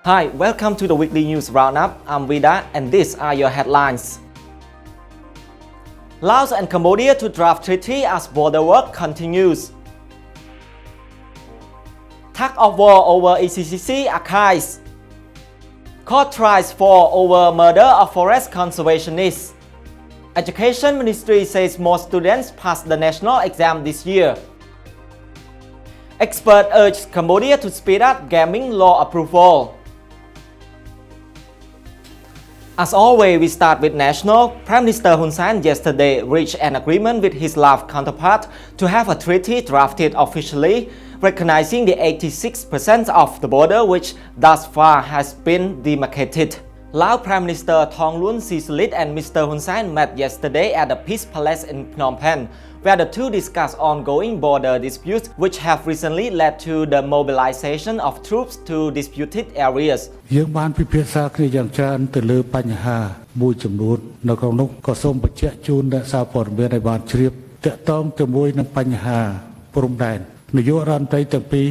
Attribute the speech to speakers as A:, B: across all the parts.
A: Hi, welcome to the weekly news roundup. I'm Vida and these are your headlines. Laos and Cambodia to draft treaty as border work continues. Tug of war over ECCC archives. Court tries for over murder of forest conservationists. Education Ministry says more students pass the national exam this year. Expert urge Cambodia to speed up gaming law approval. As always, we start with national. Prime Minister Hun Sen yesterday reached an agreement with his Lao counterpart to have a treaty drafted officially, recognizing the 86% of the border which thus far has been demarcated. Lao Prime Minister Thongloun Sisoulith and Mr. Hun Sen met yesterday at the Peace Palace in Phnom Penh, where the two discussed ongoing border disputes which have recently led to the mobilization of troops to disputed areas.
B: យើងបានពិភាក្សាគ្នាយ៉ាងច្រើនទៅលើបញ្ហាមួយចំនួននៅក្នុងនោះក៏សូមបញ្ជាក់ជូនអ្នកសារព័ត៌មានឲ្យបានជ្រាបទាក់ទងជាមួយនឹងបញ្ហាព្រំដែននាយករដ្ឋមន្ត្រីទាំងពីរ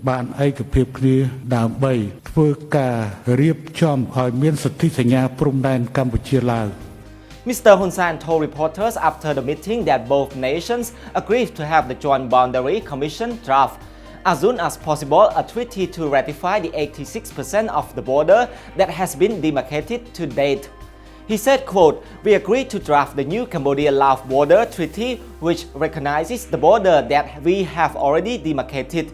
B: បានឯកភាពគ្នាដើម្បីធ្វើការរៀបចំឲ្យមានសន្ធិសញ្ញាព្រំដែនកម្ពុជាឡាវ
A: Mr. Hun Sen told reporters after the meeting that both nations agreed to have the Joint Boundary Commission draft as soon as possible a treaty to ratify the 86% of the border that has been demarcated to date. He said, quote, "We agreed to draft the new Cambodia-Laos border treaty which recognizes the border that we have already demarcated.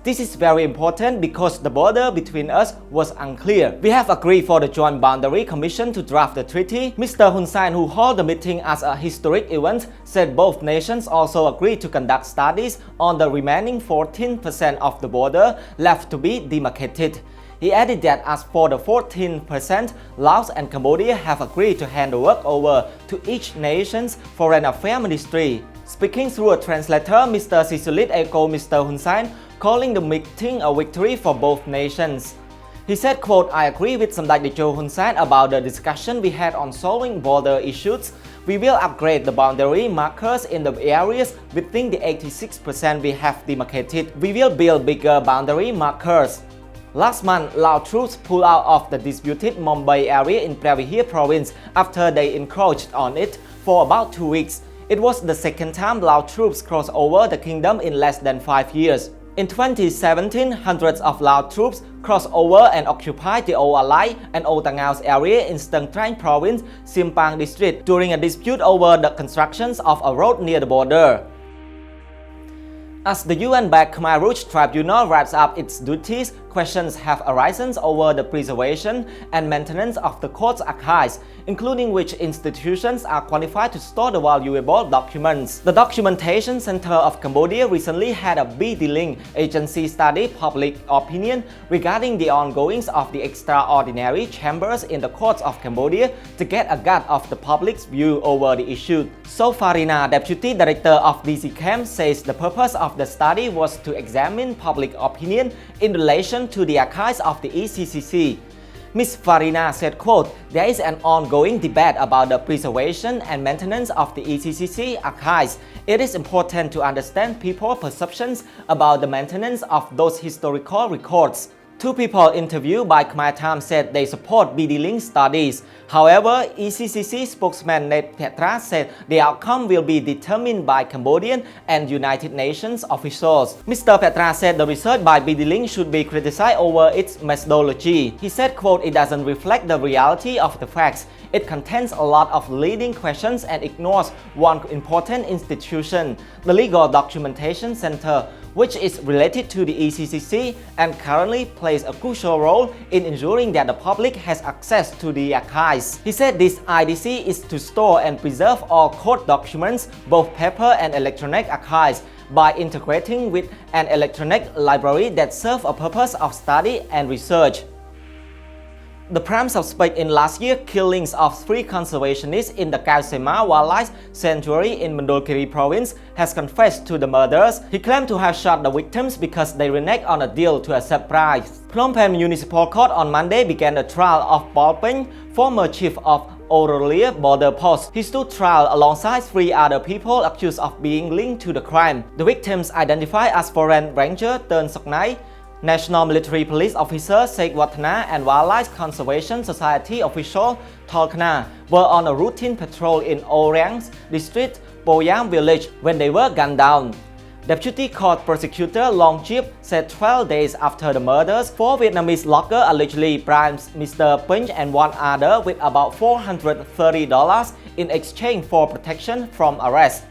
A: This is very important because the border between us was unclear. We have agreed for the Joint Boundary Commission to draft the treaty." Mr. Hun Sen, who called the meeting as a historic event, said both nations also agreed to conduct studies on the remaining 14% of the border left to be demarcated. He added that as for the 14%, Laos and Cambodia have agreed to hand the work over to each nation's Foreign Affairs Ministry. Speaking through a translator, Mr. Sisoulith echoed Mr. Hun Sen, calling the meeting a victory for both nations. He said, quote, "I agree with Samdech Techo Hun Sen about the discussion we had on solving border issues. We will upgrade the boundary markers in the areas within the 86% we have demarcated. We will build bigger boundary markers." Last month, Lao troops pulled out of the disputed Mumbai area in Pravihir province after they encroached on it for about 2 weeks. It was the second time Lao troops crossed over the kingdom in less than 5 years. In 2017, hundreds of Lao troops crossed over and occupied the Old Alai and Old Tangaus area in Stung Treng province, Simpang district, during a dispute over the construction of a road near the border. As the UN-backed Khmer Rouge Tribunal wraps up its duties, questions have arisen over the preservation and maintenance of the court's archives, including which institutions are qualified to store the valuable documents. The Documentation Center of Cambodia recently had a BD-Link agency study public opinion regarding the ongoings of the extraordinary chambers in the courts of Cambodia to get a gut of the public's view over the issue. So Farina, Deputy Director of DCCAM, says the purpose of the study was to examine public opinion in relation to the archives of the ECCC. Ms. Farina said, quote, "There is an ongoing debate about the preservation and maintenance of the ECCC archives. It is important to understand people's perceptions about the maintenance of those historical records." Two people interviewed by Khmer Times said they support BD-Link studies. However, ECCC spokesman Ned Petra said the outcome will be determined by Cambodian and United Nations officials. Mr. Petra said the research by BD-Link should be criticized over its methodology. He said, quote, "It doesn't reflect the reality of the facts. It contains a lot of leading questions and ignores one important institution, the Legal Documentation Center, which is related to the ECCC and currently plays a crucial role in ensuring that the public has access to the archives." He said this IDC is to store and preserve all court documents, both paper and electronic archives, by integrating with an electronic library that serves a purpose of study and research. The prime suspect in last year's killings of 3 conservationists in the Khao Sema Wildlife Sanctuary in Mandalkiri province has confessed to the murders. He claimed to have shot the victims because they reneged on a deal to accept bribes. Phnom Penh Municipal Court on Monday began the trial of Paul Peng, former chief of Aurelia border post. He stood trial alongside 3 other people accused of being linked to the crime. The victims identified as Foreign Ranger Tern Sok Nai, National Military Police officer Sheikh Watana and Wildlife Conservation Society official Tolkana were on a routine patrol in Orangs district, Poyang village when they were gunned down. Deputy Court Prosecutor Long Chip said 12 days after the murders, 4 Vietnamese loggers allegedly bribed Mr. Peng and one other with about $430 in exchange for protection from arrest.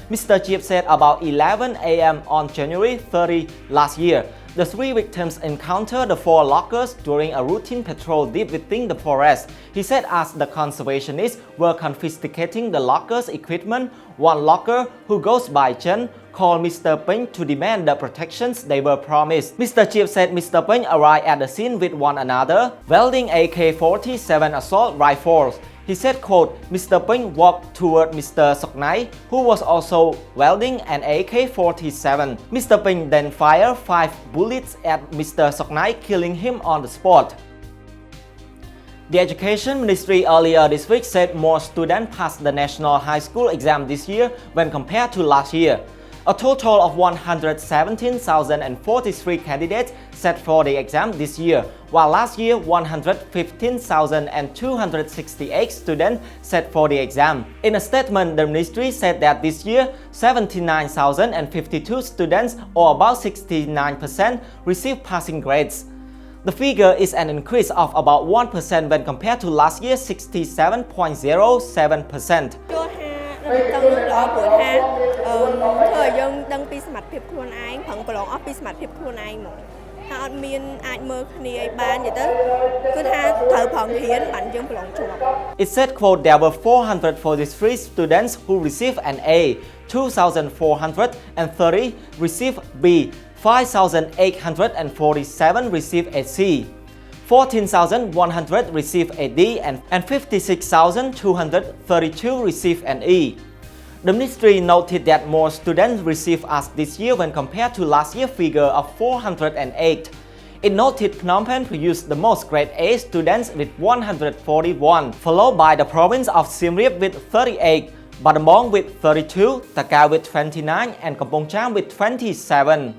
A: Mr. Chip said about 11 a.m. on January 30 last year, the 3 victims encountered the 4 loggers during a routine patrol deep within the forest. He said as the conservationists were confiscating the loggers' equipment, one logger, who goes by Chen, called Mr. Peng to demand the protections they were promised. Mr. Chip said Mr. Peng arrived at the scene with one another, wielding AK-47 assault rifles. He said, quote, Mr. Peng walked toward Mr. Sok Nai, who was also wielding an AK-47. Mr. Peng then fired 5 bullets at Mr. Sok Nai, killing him on the spot. The Education Ministry earlier this week said more students passed the National High School exam this year when compared to last year. A total of 117,043 candidates sat for the exam this year, while last year 115,268 students sat for the exam. In a statement, the ministry said that this year 79,052 students, or about 69%, received passing grades. The figure is an increase of about 1% when compared to last year's 67.07%. It said, quote, there were 443 students who received an A, 2,430 received B, 5,847 received a C, 14,100 received a D, and 56,232 received an E. The ministry noted that more students received As this year when compared to last year's figure of 408. It noted Phnom Penh produced the most grade A students with 141, followed by the province of Siem Reap with 38, Battambang with 32, Ta Keo with 29, and Kampong Cham with 27.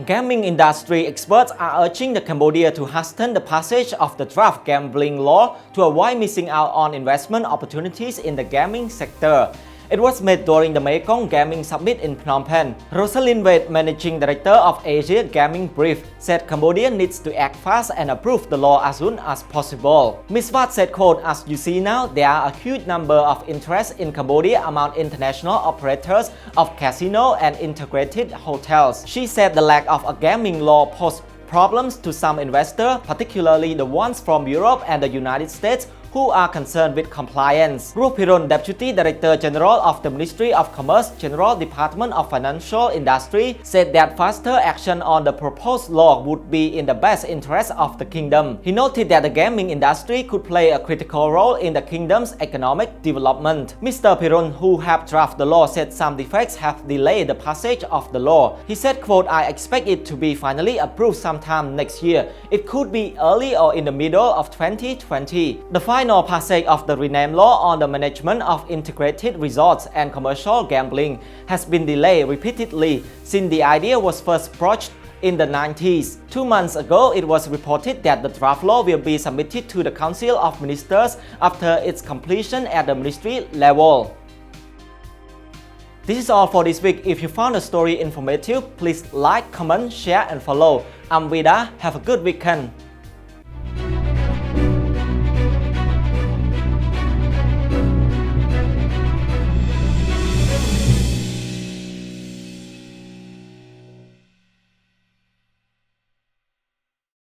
A: Gambling industry experts are urging the Cambodia to hasten the passage of the draft gambling law to avoid missing out on investment opportunities in the gambling sector. It was made during the Mekong Gaming Summit in Phnom Penh. Rosalind Wade, Managing Director of Asia Gaming Brief, said Cambodia needs to act fast and approve the law as soon as possible. Ms. Wade said, quote, as you see now, there are a huge number of interests in Cambodia among international operators of casino and integrated hotels. She said the lack of a gambling law posed problems to some investors, particularly the ones from Europe and the United States, who are concerned with compliance. Rupiron, Deputy Director General of the Ministry of Commerce, General Department of Financial Industry, said that faster action on the proposed law would be in the best interest of the kingdom. He noted that the gaming industry could play a critical role in the kingdom's economic development. Mr. Piron, who helped draft the law, said some defects have delayed the passage of the law. He said, quote, I expect it to be finally approved sometime next year. It could be early or in the middle of 2020. The final passage of the renamed law on the management of integrated resorts and commercial gambling has been delayed repeatedly since the idea was first broached in the 90s. 2 months ago, it was reported that the draft law will be submitted to the Council of Ministers after its completion at the ministry level. This is all for this week. If you found the story informative, please like, comment, share and follow. I'm Vida. Have a good weekend.